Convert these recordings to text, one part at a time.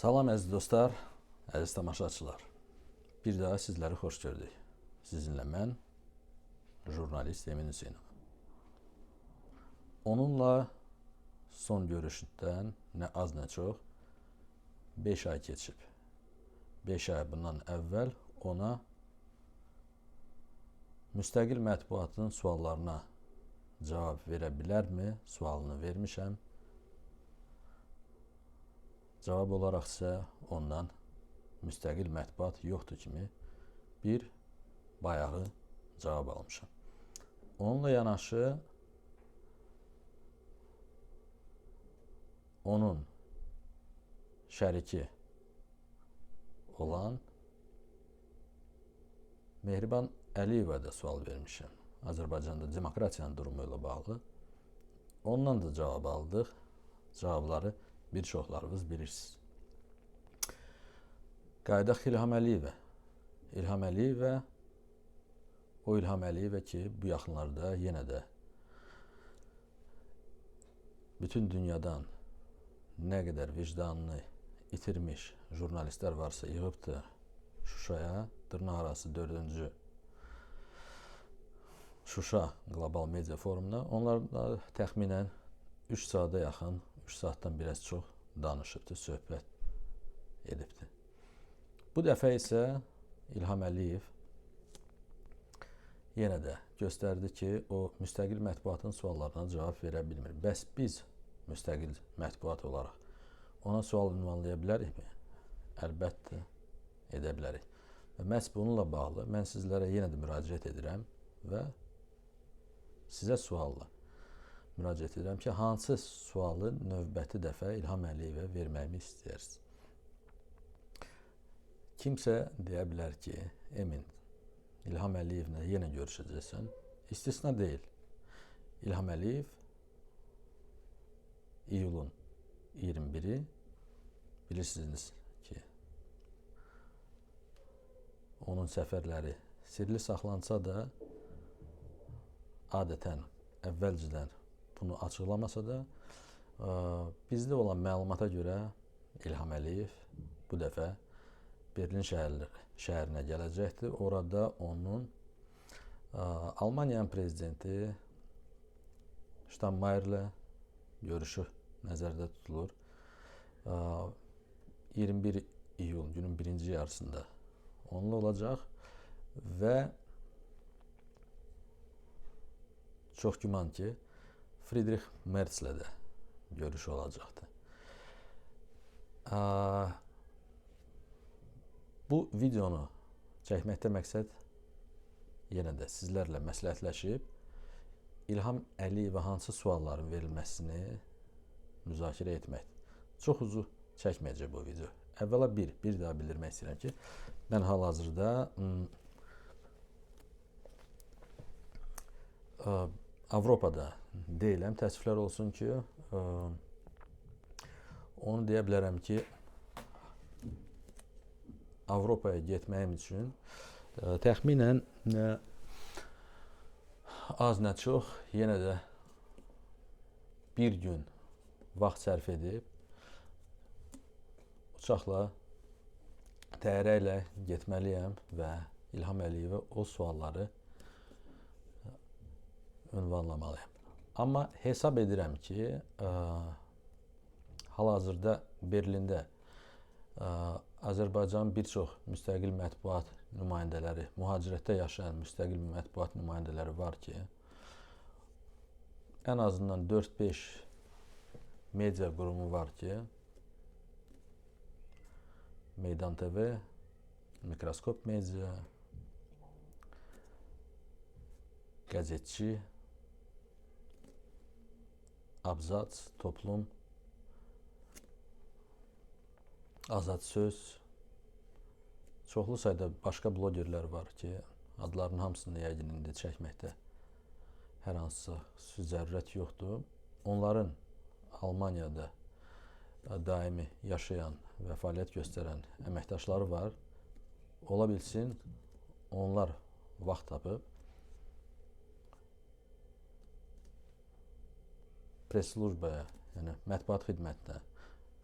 Salam əziz dostlar, əziz tamaşaçılar. Bir daha sizləri xoş gördük. Sizinlə mən, jurnalist Emin Hüseynov. Onunla son görüşdən nə az nə çox 5 ay keçib. 5 ay bundan əvvəl ona müstəqil mətbuatın suallarına cavab verə bilərmi sualını vermişəm. Cavab olaraq isə ondan müstəqil mətbuat yoxdur kimi bir bayağı cavab almışam. Onunla yanaşı onun şəriki olan Mehriban Əliyevə də sual vermişəm. Azərbaycanda demokratiyanın durumu ilə bağlı. Ondan da cavab aldıq. Cavabları bir çoxlarınız bilirsiniz. Qayıdaq İlham Əliyevə. İlham Əliyevə, o İlham Əliyevə ki, bu yaxınlarda yenə də bütün dünyadan nə qədər vicdanını itirmiş jurnalistlər varsa yığıbdır Şuşaya, dırnaqarası 4-cü Şuşa Qlobal Media Forumuna. Onlar da təxminən 3 saata yaxın, 3 saatdan biraz çox danışıbdır, söhbət edibdir. Bu dəfə isə İlham Əliyev yenə də göstərdi ki, o müstəqil mətbuatın suallarına cavab verə bilmir. Bəs biz müstəqil mətbuat olaraq ona sual ünvanlaya bilərikmi? Əlbəttə edə bilərik. Və məhz bununla bağlı mən sizlərə yenə də müraciət edirəm və sizə sualla müraciət edirəm ki, hansı sualı növbəti dəfə İlham Əliyevə verməyimi istəyirsiniz? Kimsə deyə bilər ki, Emin, İlham Əliyevlə yenə görüşəcəksən. İstisna deyil. İlham Əliyev iyulun 21-i bilirsiniz ki, onun səfərləri sirli saxlansa da adətən əvvəlcədən bunu açıqlamasa da bizdə olan məlumata görə İlham Əliyev bu dəfə Berlin şəhərinə gələcəkdir. Orada onun Almaniyanın prezidenti Steinmeierlə görüşü nəzərdə tutulur. 21 iyul günün birinci yarısında onunla olacaq və çox güman ki, Friedrich Merzlə də görüş olacaqdır. Bu videonu çəkməkdə məqsəd yenə də sizlərlə məsləhətləşib İlham Əliyevə hansı sualların verilməsini müzakirə etməkdir. Çox uzun çəkməyəcək bu video. Əvvəla bir daha bildirmək istəyirəm ki, mən hal-hazırda Avropada deyiləm. Təəssüflər olsun ki, onu deyə bilərəm ki, Avropaya getməyim üçün təxminən az nə çox yenə də bir gün vaxt sərf edib uçaqla, təyyarə ilə getməliyəm və İlham Əliyevə o sualları ünvanlamalıyam. Amma hesab edirəm ki, hal-hazırda Berlində Azərbaycanın bir çox müstəqil mətbuat nümayəndələri, mühacirətdə yaşayan müstəqil mətbuat nümayəndələri var ki, ən azından 4-5 media qurumu var ki, Meydan TV, Mikroskop Media, Qəzetçi, Abzac, Toplum, Azad Söz, çoxlu sayda başqa blogerlər var ki, adlarının hamısını yəqin indi çəkməkdə hər hansısa zərurət yoxdur. Onların Almaniyada daimi yaşayan və fəaliyyət göstərən əməkdaşları var. Ola bilsin, onlar vaxt tapıb press-slujbaya, yəni mətbuat xidmətinə,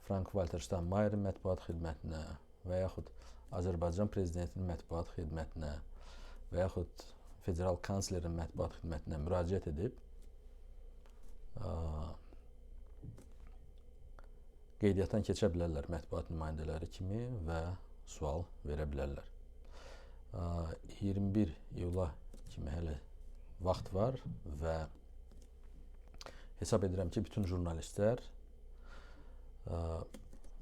Frank-Walter Steinmeierin mətbuat xidmətinə və yaxud Azərbaycan prezidentinin mətbuat xidmətinə və yaxud federal kanslerin mətbuat xidmətinə müraciət edib qeydiyyatdan keçə bilərlər mətbuat nümayəndələri kimi və sual verə bilərlər. 21 iyula kimi hələ vaxt var və hesab edirəm ki, bütün jurnalistlər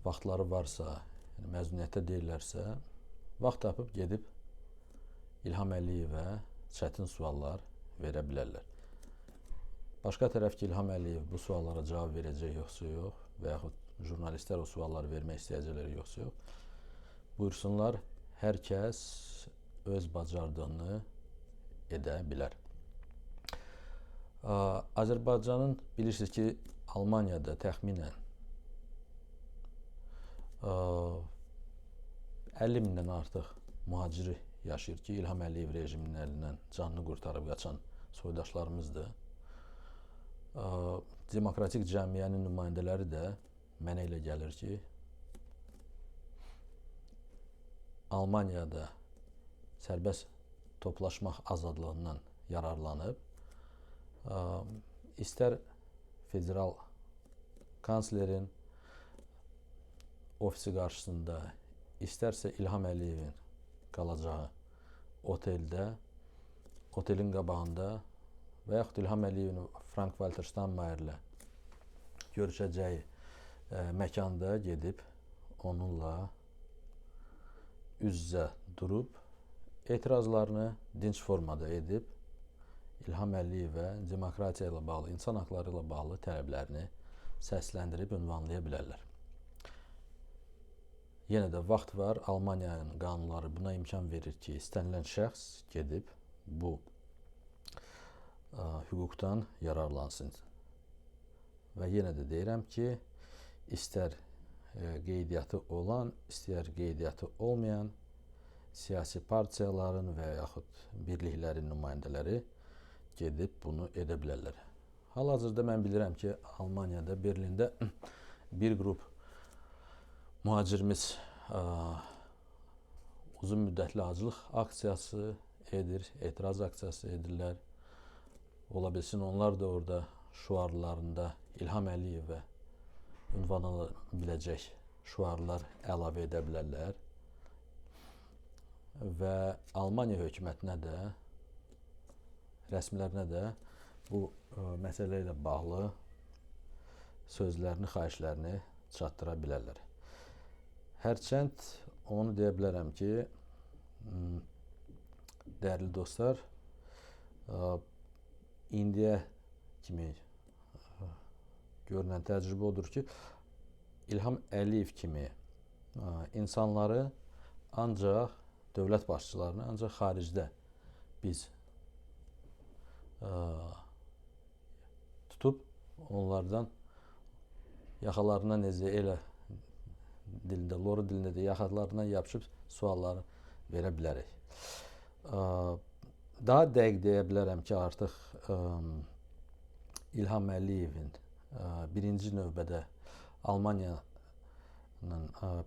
vaxtları varsa, yəni məzuniyyətdə deyirlərsə, vaxt tapıb gedib İlham Əliyevə çətin suallar verə bilərlər. Başqa tərəf ki, İlham Əliyev bu suallara cavab verəcək yoxsa yox və yaxud jurnalistlər o sualları vermək istəyəcəklər yoxsa yox, buyursunlar, hər kəs öz bacardığını edə bilər. Azərbaycanın bilirsiniz ki, Almaniyada təxminən 50 mindən artıq mühaciri yaşayır ki, İlham Əliyev rejiminin əlindən canını qurtarıb qaçan soydaşlarımızdır. Demokratik cəmiyyənin nümayəndələri də mənə elə gəlir ki, Almaniyada sərbəst toplaşmaq azadlığından yararlanıb, istər federal kanslerin ofisi qarşısında, istərsə İlham Əliyevin qalacağı oteldə, otelin qabağında və yaxud İlham Əliyevin Frank-Walter Steinmeierlə görüşəcəyi məkanda gedib onunla üz-üzə durub etirazlarını dinc formada edib İlham Əliyevə demokratiya ilə bağlı, insan haqları ilə bağlı tələblərini səsləndirib ünvanlaya bilərlər. Yenə də vaxt var, Almaniyanın qanunları buna imkan verir ki, istənilən şəxs gedib bu hüquqdan yararlansın. Və yenə də deyirəm ki, istər qeydiyyatı olan, istər qeydiyyatı olmayan siyasi partiyaların və yaxud birliklərin nümayəndələri gedib bunu edə bilərlər. Hal-hazırda mən bilirəm ki, Almaniyada, Berlində bir qrup mühacirimiz uzun müddətli aclıq aksiyası edir, etiraz aksiyası edirlər. Ola bilsin, onlar da orada şüarlarında İlham Əliyevə ünvanlana biləcək şüarlar əlavə edə bilərlər. Və Almaniya hökumətinə də, rəsmilərinə də bu məsələ ilə bağlı sözlərini, xahişlərini çatdıra bilərlər. Hərçənd onu deyə bilərəm ki, dəyərli dostlar, indiyə kimi görünən təcrübə odur ki, İlham Əliyev kimi insanları ancaq dövlət başçılarını ancaq xaricdə biz tutub onlardan yaxalarına necə elə dilində, loru dilində də yaxalarından yapışıb sualları verə bilərik. Daha dəqiq deyə bilərəm ki, artıq İlham Əliyevin birinci növbədə Almaniyanın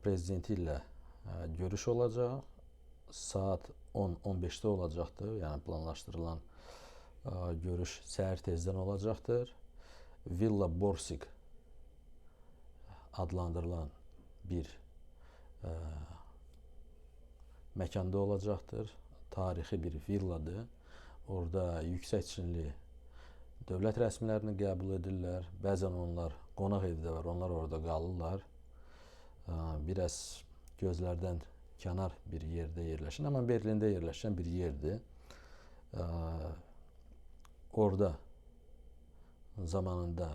prezidenti ilə görüş olacaq. Saat 10-15-də olacaqdır. Yəni planlaşdırılan görüş səhər tezdən olacaqdır. Villa Borsig adlandırılan bir məkanda olacaqdır. Tarixi bir villadır. Orada yüksək çinli dövlət rəsmilərini qəbul edirlər. Bəzən onlar qonaq evdə var, onlar orada qalırlar. Biraz gözlərdən kənar bir yerdə yerləşən, amma Berlində yerləşən bir yerdir. Orada zamanında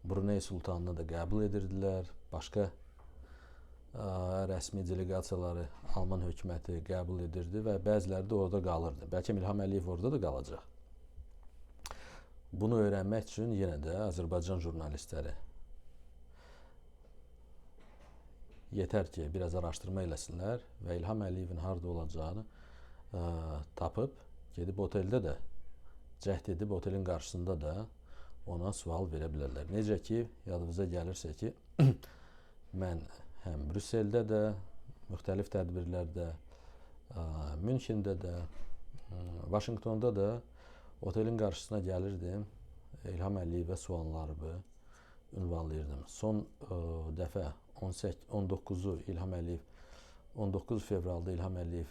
Bruney Sultanını da qəbul edirdilər. Başqa rəsmi delegasiyaları Alman hökuməti qəbul edirdi və bəziləri də orada qalırdı. Bəlkə İlham Əliyev orada da qalacaq. Bunu öyrənmək üçün yenə də Azərbaycan jurnalistləri yetər ki, biraz araşdırma eləsinlər və İlham Əliyevin harada olacağını tapıb, gedib oteldə də cəhd edib, otelin qarşısında da ona sual verə bilərlər. Necə ki, yadınıza gəlirsə ki, mən həm Brüsseldə də, müxtəlif tədbirlərdə, Münxendə də, Vaşinqtonda da otelin qarşısına gəlirdim. İlham Əliyevə suallarımı ünvanlayırdım. Son dəfə 19-u İlham Əliyev 19 fevralda İlham Əliyev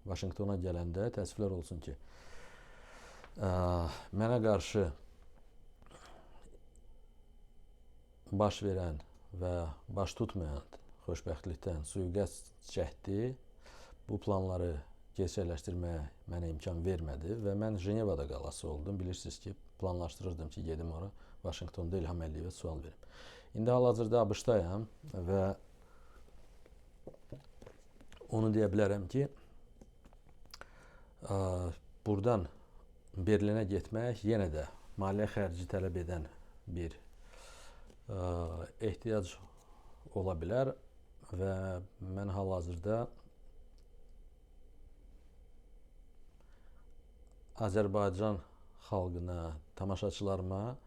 Vaşinqtona gələndə təəssüflər olsun ki, mənə qarşı baş verən və baş tutmayan xoşbəxtlikdən sui-qəsd cəhdi bu planları gerçəkləşdirməyə mənə imkan vermədi və mən Jenevada qalası oldum. Bilirsiniz ki, planlaşdırırdım ki, gedim ora, Vaşinqtonda İlham Əliyevə sual verim. İndi hal-hazırda ABŞ-dayam və onu deyə bilərəm ki, buradan Berlinə getmək yenə də maliyyə xərci tələb edən bir ehtiyac ola bilər və mən hal-hazırda Azərbaycan xalqına, tamaşaçılarıma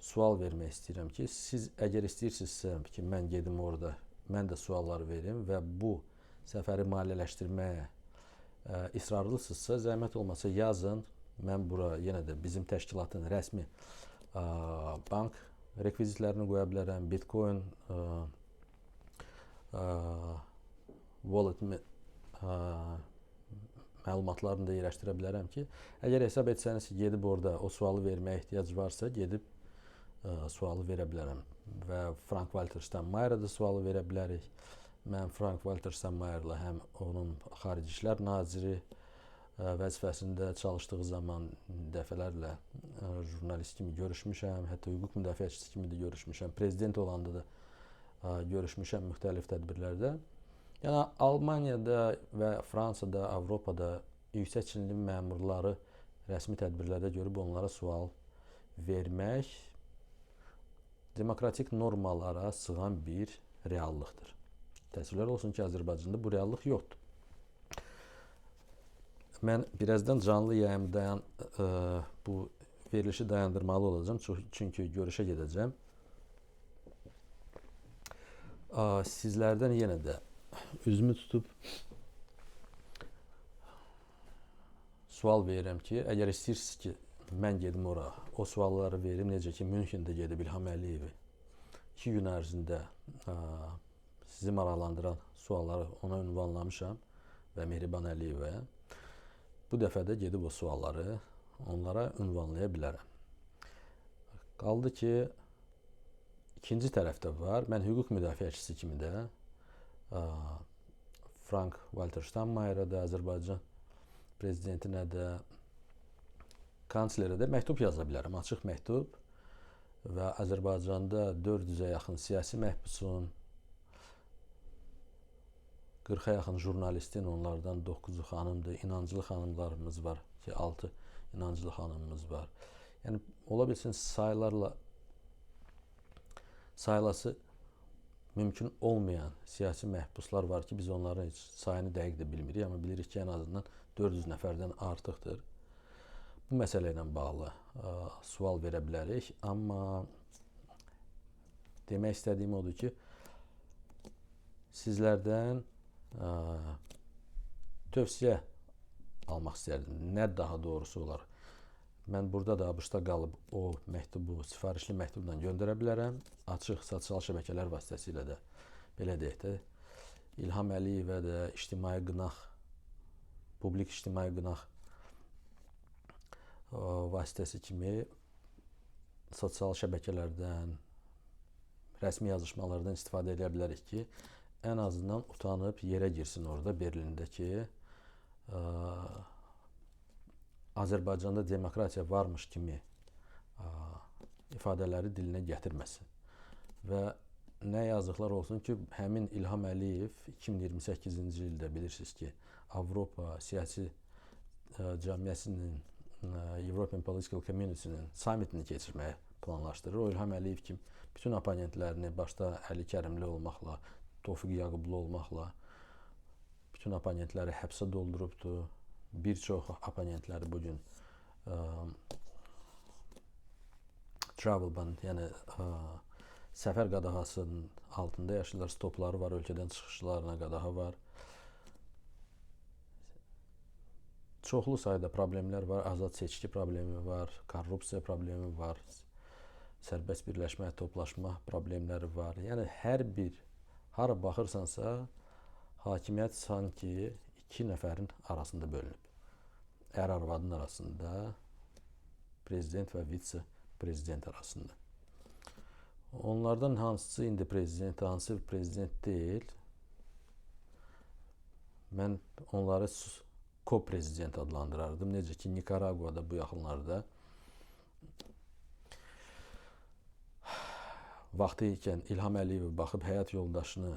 sual vermək istəyirəm ki, siz əgər istəyirsinizsə ki, mən gedim orada, mən də suallar verim və bu səfəri maliyyələşdirməyə israrlısınızsa, zəhmət olmasa yazın. Mən bura yenə də bizim təşkilatın rəsmi bank rekvizitlərini qoya bilərəm, Bitcoin wallet məlumatlarını da yerləşdirə bilərəm ki, əgər hesab etsəniz ki, gedib orada o sualı verməyə ehtiyac varsa, gedib sualı verə bilərəm və Frank-Walter Steinmeierə də sualı verə bilərik. Mən Frank-Walter Steinmeierlə həm onun Xarici İşlər Naziri vəzifəsində çalışdığı zaman dəfələrlə jurnalist kimi görüşmüşəm, hətta hüquq müdafiəçisi kimi də görüşmüşəm, prezident olanda da görüşmüşəm müxtəlif tədbirlərdə. Yəni Almaniyada və Fransada, Avropada yüksək çinli məmurları rəsmi tədbirlərdə görüb onlara sual vermək demokratik normalara sığan bir reallıqdır. Təəssüflər olsun ki, Azərbaycanda bu reallıq yoxdur. Mən birazdan canlı yayımda bu verilişi dayandırmalı olacağım, çünki görüşə gedəcəm. Sizlərdən yenə də üzümü tutub sual verirəm ki, əgər istəyirsiniz ki, mən gedim ora, o sualları verim, necə ki, Münxendə gedib İlham Əliyevi 2 gün ərzində sizi maraqlandıran sualları ona ünvanlamışam və Mehriban Əliyevə. Bu dəfə də gedib o sualları onlara ünvanlaya bilərəm. Qaldı ki, ikinci tərəfdə var. Mən hüquq müdafiəçisi kimi də Frank-Walter Steinmeierə də, Azərbaycan prezidentinə də, kanslerə də məktub yaza bilərəm, açıq məktub və Azərbaycanda 400-ə yaxın siyasi məhbusun, 40-a yaxın jurnalistin, onlardan 9-u xanımdır, inancılı xanımlarımız var ki, 6 inancılı xanımımız var. Yəni, ola bilsin sayılası mümkün olmayan siyasi məhbuslar var ki, biz onların heç sayını dəqiq də bilmirik, amma bilirik ki, ən azından 400 nəfərdən artıqdır. Bu məsələ ilə bağlı sual verə bilərik, amma demək istədiyim odur ki, sizlərdən tövsiyə almaq istərdim. Nə daha doğrusu olar? Mən burada da ABŞ-da qalıb o məktubu sifarişli məktubla göndərə bilərəm. Açıq sosial şəbəkələr vasitəsilə də, belə deyək də, İlham Əliyevə də ictimai qınaq, publik ictimai qınaq vasitəsi kimi sosial şəbəkələrdən, rəsmi yazışmalardan istifadə edə bilərik ki, ən azından utanıb yerə girsin orada Berlində ki, Azərbaycanda demokratiya varmış kimi ifadələri dilinə gətirməsin. Və nə yazıqlar olsun ki, həmin İlham Əliyev 2028-ci ildə bilirsiniz ki, Avropa siyasi cəmiyyəsinin, European Political Community-nin summitini keçirməyə planlaşdırır. O İlham Əliyev kimi bütün oponentlərini, başda Əli Kərimli olmaqla, Tofiq Yaqublu olmaqla bütün oponentləri həbsə doldurubdur. Bir çox oponentləri bugün travel ban, yəni səfər qadağasının altında yaşayırlar, stopları var, ölkədən çıxışlarına qadağa var. Çoxlu sayda problemlər var, azad seçki problemi var, korrupsiya problemi var, sərbəst birləşmə, toplaşma problemləri var. Yəni hər bir hara baxırsansa hakimiyyət sanki iki nəfərin arasında bölünüb. Ər-arvadın arasında, prezident və vitse-prezident arasında. Onlardan hansısı indi prezident, hansı prezident deyil. Mən onları ko-prezident adlandırardım. Necə ki, Nikaraguada bu yaxınlarda vaxtı ikən İlham Əliyev baxıb həyat yoldaşını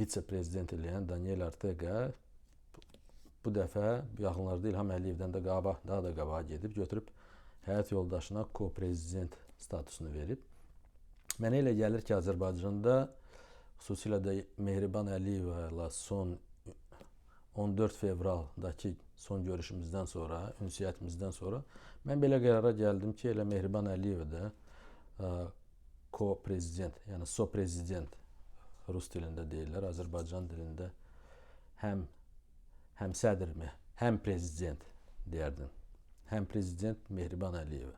vitse-prezident eləyən Daniel Ortega bu dəfə bu yaxınlarda İlham Əliyevdən də daha da qabağa gedib, götürüb həyat yoldaşına ko-prezident statusunu verib. Mənə elə gəlir ki, Azərbaycanda xüsusilə də Mehriban Əliyeva ilə son 14 fevraldakı son görüşümüzdən sonra, ünsiyyətimizdən sonra mən belə qərara gəldim ki, elə Mehriban Əliyev də ko-prezident, yəni so-prezident rus dilində deyirlər, Azərbaycan dilində həm sədrmi, həm prezident deyərdim. Həm prezident Mehriban Əliyeva.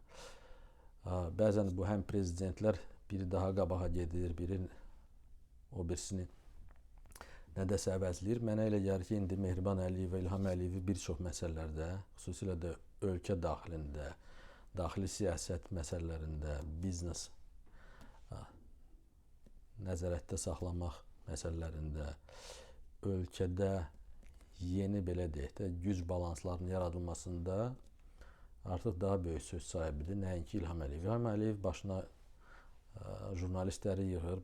Bəzən bu həm prezidentlər biri daha qabağa gedir, biri o birisini nədəsə əvəzləyir. Mənə elə gəlir ki, indi Mehriban Əliyeva, İlham Əliyevi bir çox məsələlərdə, xüsusilə də ölkə daxilində, daxili siyasət məsələlərində, biznes nəzarətdə saxlamaq məsələlərində, ölkədə yeni belə deyək də güc balanslarının yaradılmasında artıq daha böyük söz sahibidir. Nəinki İlham Əliyev. İlham Əliyev başına jurnalistləri yığır,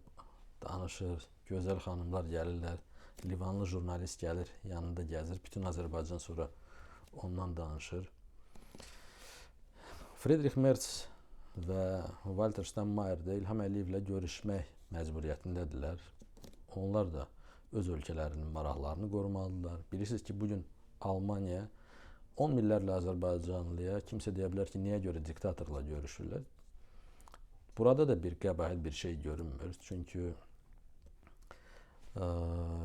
danışır, gözəl xanımlar gəlirlər, Livanlı jurnalist gəlir, yanında gəzir, bütün Azərbaycan sonra ondan danışır. Friedrich Merz və Walter Steinmeier də İlham Əliyevlə görüşmək məcburiyyətindədirlər. Onlar da öz ölkələrinin maraqlarını qorumalıdırlar. Bilirsiniz ki, bugün Almaniya 10 minlərlə Azərbaycanlıya kimsə deyə bilər ki, niyə görə diktatorla görüşürlər? Burada da bir qəbahət bir şey görünmür. Çünki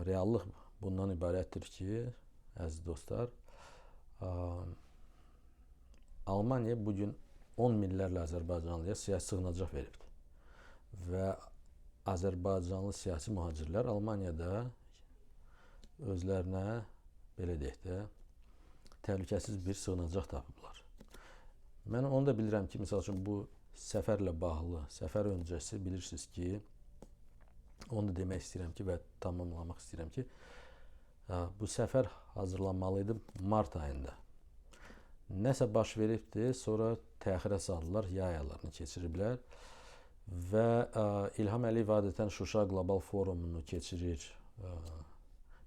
reallıq bundan ibarətdir ki, əziz dostlar, Almaniya bugün 10 minlərlə Azərbaycanlıya siyasi sığınacaq veribdir. Və Azərbaycanlı siyasi mühacirlər Almaniyada özlərinə, belə deyək də, təhlükəsiz bir sığınacaq tapıblar. Mən onu da bilirəm ki, misal üçün bu səfərlə bağlı, səfər öncəsi bilirsiniz ki, onu da demək istəyirəm ki və tamamlamaq istəyirəm ki, bu səfər hazırlanmalı idi mart ayında. Nəsə baş veribdir, sonra təxirə saldılar, yay aylarını keçiriblər. Və İlham Əliyev adətən Şuşa Qlobal Forumunu keçirir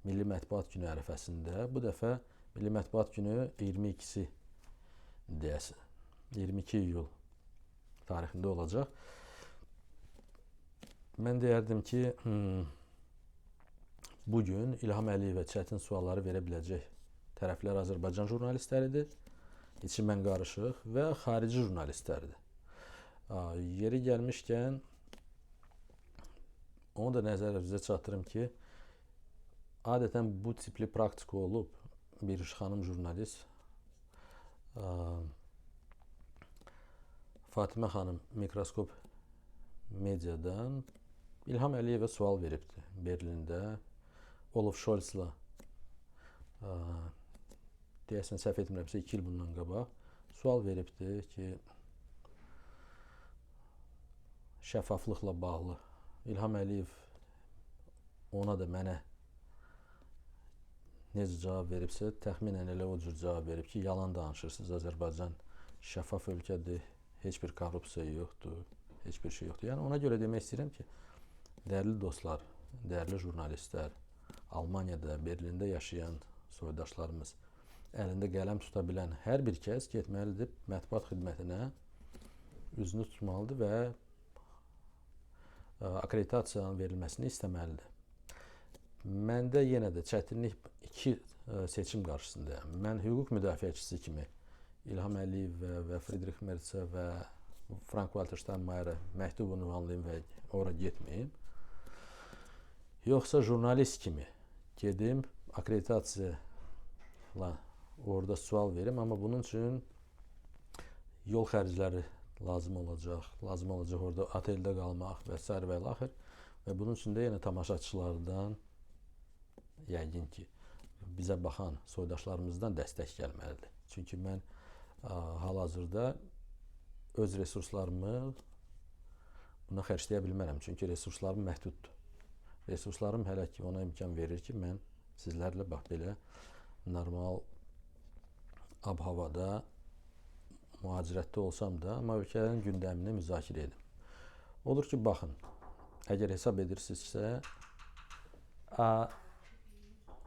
Milli Mətbuat Günü ərəfəsində. Bu dəfə Milli Mətbuat Günü 22-si deyəsən, 22 iyul tarixində olacaq. Mən deyərdim ki, bugün İlham Əliyevə çətin sualları verə biləcək tərəflər Azərbaycan jurnalistləridir, içi mən qarışıq və xarici jurnalistləridir. Yeri gəlmişkən onu da nəzərinizə çatdırım ki, adətən bu tipli praktika olub. Bir xanım jurnalist Fatimə xanım Mikroskop Mediadan İlham Əliyevə sual veribdi Berlində. Olaf Scholz'la deyəsən səhv etmirəmsə 2 il bundan qabaq sual veribdi ki, şəffaflıqla bağlı. İlham Əliyev ona da mənə necə cavab veribsə, təxminən elə o cür cavab verib ki, yalan danışırsınız, Azərbaycan şəffaf ölkədir, heç bir korrupsiya yoxdur, heç bir şey yoxdur. Yəni ona görə demək istəyirəm ki, dəyərli dostlar, dəyərli jurnalistlər, Almaniyada, Berlində yaşayan soydaşlarımız, əlində qələm tuta bilən hər bir kəs getməlidir mətbuat xidmətinə, üzünü tutmalıdır və akreditasiyanın verilməsini istəməlidir. Məndə yenə də çətinlik iki seçim qarşısındayım. Mən hüquq müdafiəçisi kimi İlham Əliyev və Friedrich Merzə və Frank-Walter Steinmeierə məktub ünvanlayım və ora getməyim. Yoxsa jurnalist kimi gedim, akreditasiya orada sual verim, amma bunun üçün yol xərcləri lazım olacaq orada oteldə qalmaq və s. və ilaxır. Və bunun üçün də yenə tamaşaçılardan, yəqin ki, bizə baxan soydaşlarımızdan dəstək gəlməlidir. Çünki mən hal-hazırda öz resurslarımı buna xərcləyə bilmərəm. Çünki resurslarım məhduddur. Resurslarım hələ ki ona imkan verir ki, mən sizlərlə bax belə normal ab-havada mühacirətdə olsam da, amma ölkələrin gündəmini müzakirə edim. Odur ki, baxın, əgər hesab edirsinizsə,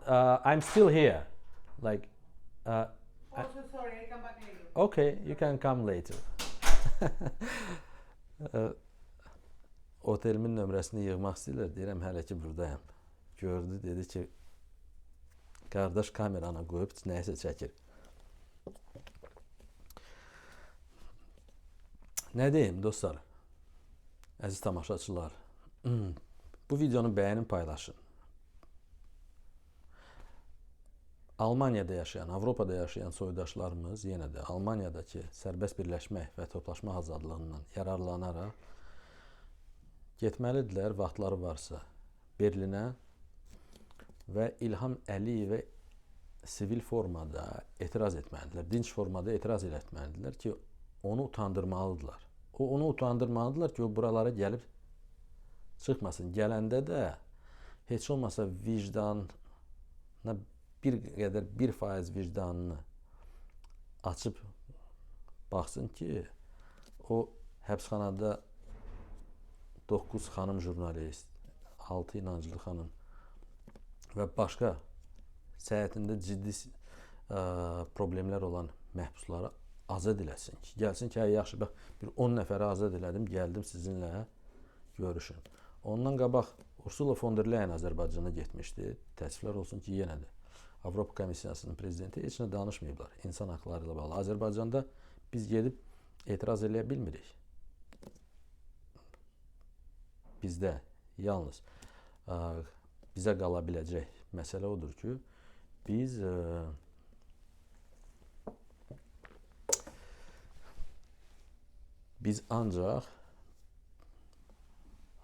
I'm still here. Like, Also, sorry, I come back later. okay, you can come later. Otelimin nömrəsini yığmaq istəyirlər. Deyirəm, hələ ki buradayam. Gördü, dedi ki, qardaş kameranı qoyub nəyəsə çəkir. Nə deyim, dostlar, əziz tamaşaçılar, bu videonu bəyənin, paylaşın. Almaniyada yaşayan, Avropada yaşayan soydaşlarımız yenə də Almaniyadakı sərbəst birləşmək və toplaşma azadlığından yararlanaraq getməlidirlər, vaxtları varsa, Berlinə və İlham Əliyevə sivil formada etiraz etməlidirlər, dinc formada etiraz etməlidirlər ki, onu utandırmalıdırlar. Onu utandırmalıdırlar ki, o buralara gəlib çıxmasın. Gələndə də heç olmasa vicdanına bir qədər 1% vicdanını açıb baxsın ki, o həbsxanada 9 xanım jurnalist, 6 inancılı xanım və başqa səhhətində ciddi problemlər olan məhbusları azad eləsin ki, gəlsin ki, yaxşı, bax, bir 10 nəfəri azad elədim, gəldim sizinlə görüşün. Ondan qabaq Ursula von der Leyen Azərbaycana getmişdi. Təəssüflər olsun ki, yenə də Avropa Komissiyasının prezidenti heç nə danışmayıblar insan haqları ilə bağlı. Azərbaycanda biz gedib etiraz eləyə bilmirik. Bizdə yalnız bizə qala biləcək məsələ odur ki, biz ancaq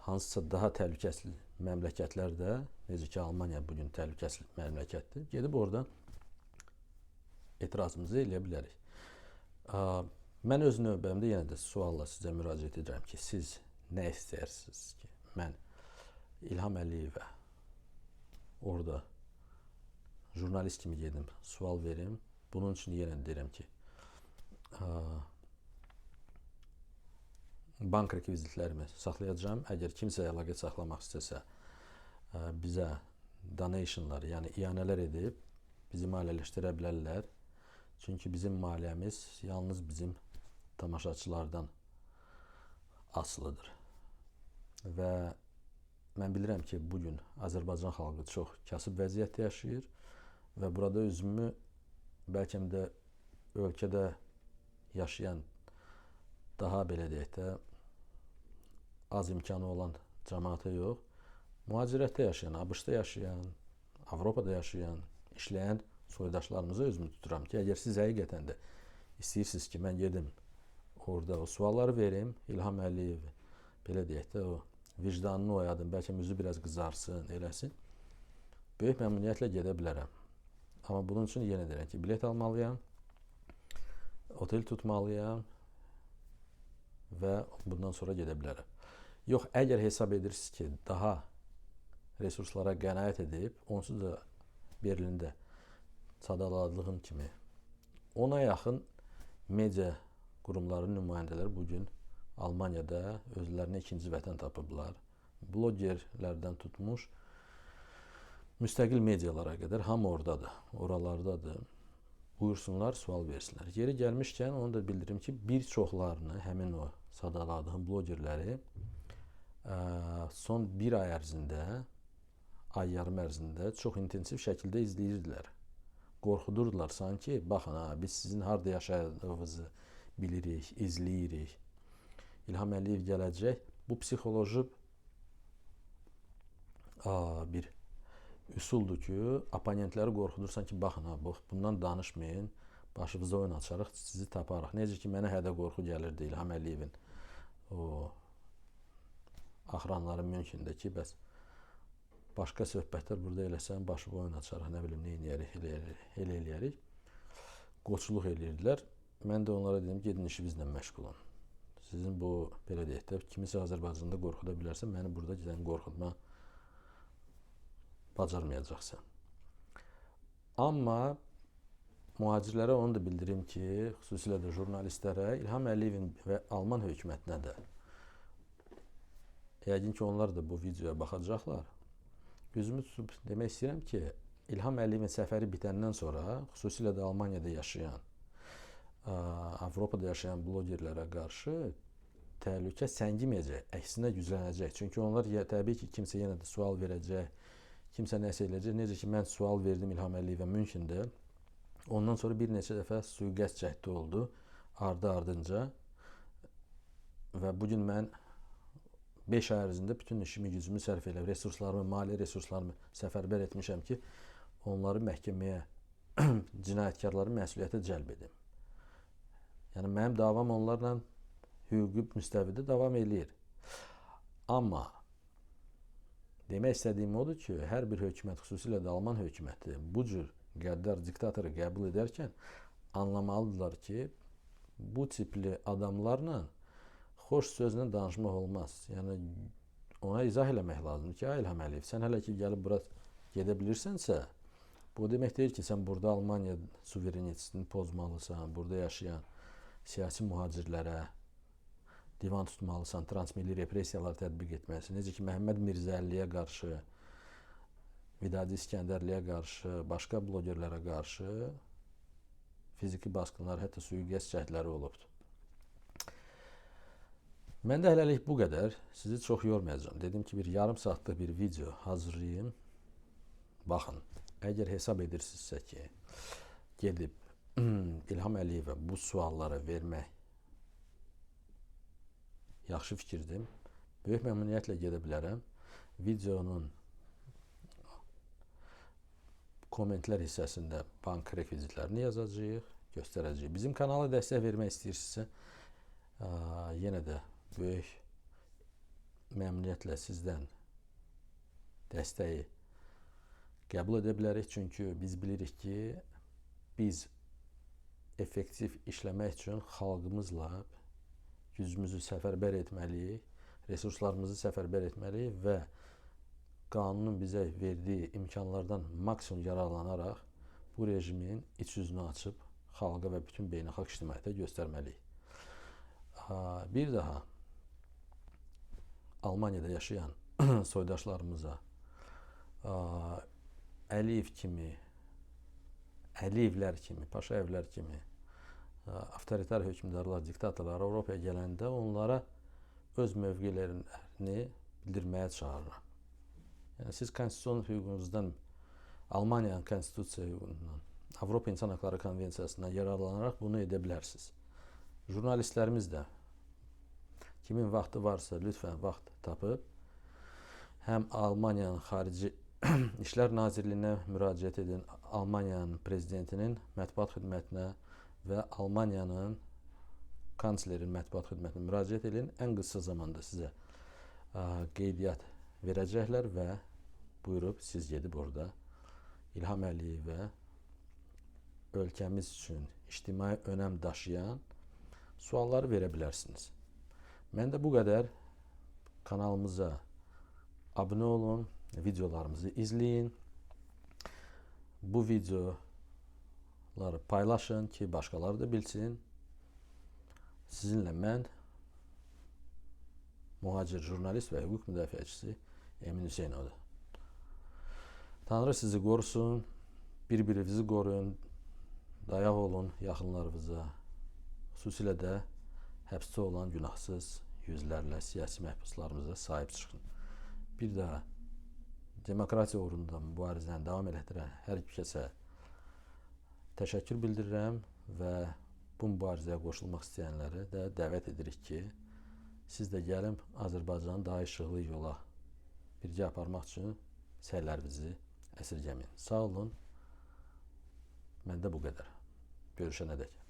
hansısa daha təhlükəsiz məmləkətlərdə, necə ki, Almaniya bugün təhlükəsiz məmləkətdir, gedib oradan etirazımızı eləyə bilərik. Mən öz növbəmdə yenə də sualla sizə müraciət edirəm ki, siz nə istəyirsiniz ki, mən İlham Əliyevə orada jurnalist kimi gedim, sual verim. Bunun üçün yenə deyirəm ki, bank rekvizitlərimi saxlayacağam. Əgər kimsə əlaqə saxlamaq istəsə, bizə donationlar, yəni iyanələr edib bizi maliyyələşdirə bilərlər. Çünki bizim maliyyəmiz yalnız bizim tamaşaçılardan asılıdır. Və mən bilirəm ki, bugün Azərbaycan xalqı çox kasıb vəziyyətdə yaşayır və burada özümü bəlkə də ölkədə yaşayan daha belə deyək də az imkanı olan cəmaata yox, mühacirətdə yaşayan, ABŞ-da yaşayan, Avropada yaşayan, işləyən soydaşlarımıza özümü tuturam ki, əgər siz həqiqətən də istəyirsiniz ki, mən gedim orada o sualları verim, İlham Əliyev belə deyək də o vicdanını oyadım, bəlkə üzü biraz qızarsın, eləsin, böyük məmnuniyyətlə gedə bilərəm. Amma bunun üçün yenə deyirəm ki, bilet almalıyam, otel tutmalıyam və bundan sonra gedə bilərəm. Yox, əgər hesab edirsiniz ki, daha resurslara qənaət edib, onsuz da Berlində sadaladığım kimi ona yaxın media qurumların nümayəndələri bugün Almaniyada özlərinə ikinci vətən tapıblar. Blogerlərdən tutmuş müstəqil medialara qədər hamı oradadır, oralardadır. Buyursunlar, sual versinlər. Yeri gəlmişkən onu da bildirim ki, bir çoxlarını, həmin o sadaladığım blogerləri son bir ay ərzində, ay yarım ərzində çox intensiv şəkildə izləyirdilər. Qorxudurdular sanki, baxın, biz sizin harada yaşadığınızı bilirik, izləyirik. İlham Əliyev gələcək. Bu psixoloji bir üsuldur ki, oponentləri qorxudursan ki, baxın ha, bundan danışmayın, başımıza oyun açarıq, sizi taparıq. Necə ki, mənə hədə qorxu gəlirdi İlham Əliyevin o axranların Münchində ki, bəs başqa söhbətlər burada eləsən, başımıza oyun açarıq, nə bilim, nə eləyərik, elə eləyərik. Qoçuluq eləyirdilər. Mən də onlara dedim, gedin işinizlə məşğul olun. Sizin bu, belə deyək də, kimisə Azərbaycanda qorxuda bilərsə, məni burada gedən qorxutma bacarmayacaqsan. Amma mühacirlərə onu da bildirim ki, xüsusilə də jurnalistlərə, İlham Əliyevin və Alman hökumətinə də, yəqin ki, onlar da bu videoya baxacaqlar. Gözümü tutub demək istəyirəm ki, İlham Əliyevin səfəri bitəndən sonra, xüsusilə də Almaniyada yaşayan, Avropada yaşayan blogerlərə qarşı təhlükə səngiməyəcək, əksinə güclənəcək. Çünki onlar təbii ki, kimsə yenə də sual verəcək, kimsə nəsə eləyəcək. Necə ki, mən sual verdim İlham Əliyevə Münchində. Ondan sonra bir neçə dəfə sui-qəsd cəhdi oldu ardı-ardınca. Və bugün mən 5 ay ərzində bütün işimi, gücümü sərf elə, resurslarımı, mali resurslarımı səfərbər etmişəm ki, onları məhkəməyə, cinayətkarları məsuliyyətə cəlb edim. Yəni, mənim davam onlarla hüquqi müstəvidə davam eləyir. Amma demək istədiyim odur ki, hər bir hökumət, xüsusilə də Alman hökuməti bu cür qəddar diktatoru qəbul edərkən anlamalıdırlar ki, bu tipli adamlarla xoş sözlə danışmaq olmaz. Yəni, ona izah eləmək lazımdır ki, İlham Əliyev, sən hələ ki, gəlib bura gedə bilirsənsə, bu demək deyil ki, sən burada Almaniya suverenitetini pozmalısan, burada yaşayan siyasi mühacirlərə divan tutmalısan, transmilli repressiyalar tətbiq etməlisən. Necə ki, Məhəmməd Mirzəliyə qarşı, Vidadi İskəndərliyə qarşı, başqa blogerlərə qarşı fiziki baskınlar, hətta sui-qəsd cəhdləri olubdur. Mən də hələlik bu qədər. Sizi çox yormayacağım. Dedim ki, bir yarım saatlıq bir video hazırlayayım. Baxın, əgər hesab edirsinizsə ki, gedib İlham Əliyevə bu sualları vermək yaxşı fikirdir. Böyük məmnuniyyətlə gedə bilərəm. Videonun kommentlər hissəsində bank rekvizitlərini yazacağıq, göstərəcəyik. Bizim kanala dəstək vermək istəyirsinizsə, yenə də böyük məmnuniyyətlə sizdən dəstəyi qəbul edə bilərik. Çünki biz bilirik ki, biz effektiv işləmək üçün xalqımızla gücümüzü səfərbər etməliyik, resurslarımızı səfərbər etməliyik və qanunun bizə verdiyi imkanlardan maksimum yararlanaraq bu rejimin iç yüzünü açıb xalqa və bütün beynəlxalq ictimaiyyətə göstərməliyik. Bir daha Almaniyada yaşayan soydaşlarımıza Əliyev kimi, Əliyevlər kimi, Paşayevlər kimi avtoritar hökmdarlar, diktatorlar Avropaya gələndə onlara öz mövqelərini bildirməyə çağırıram. Yəni, siz konstitusiyon hüququnuzdan, Almaniyanın konstitusiya hüququndan, Avropa İnsan Haqları Konvensiyasından yararlanaraq bunu edə bilərsiniz. Jurnalistlərimiz də kimin vaxtı varsa lütfən vaxt tapıb həm Almaniyanın xarici İşlər Nazirliyinə müraciət edin, Almaniyanın prezidentinin mətbuat xidmətinə və Almaniyanın kanslerin mətbuat xidmətinə müraciət edin. Ən qısa zamanda sizə qeydiyyat verəcəklər və buyurub siz gedib orada İlham Əliyevə ölkəmiz üçün ictimai önəm daşıyan sualları verə bilərsiniz. Mən də bu qədər. Kanalımıza abunə olun, videolarımızı izləyin. Bu videoları paylaşın ki, başqaları da bilsin. Sizinlə mən, mühacir jurnalist və hüquq müdafiəçisi Emin Hüseynovdur. Tanrı sizi qorusun, bir-birinizi qoruyun, dayaq olun yaxınlarınıza, xüsusilə də həbsdə olan günahsız yüzlərlə siyasi məhbuslarımıza sahib çıxın. Bir daha demokratiya uğrunda mübarizəni davam elətdirən hər kəsə təşəkkür bildirirəm və bu mübarizəyə qoşulmaq istəyənləri də dəvət edirik ki, Siz də gəlin Azərbaycanın daha işıqlı yola birgə aparmaq üçün səylərinizi əsirgəməyin. Sağ olun. Məndə bu qədər. Görüşənədək.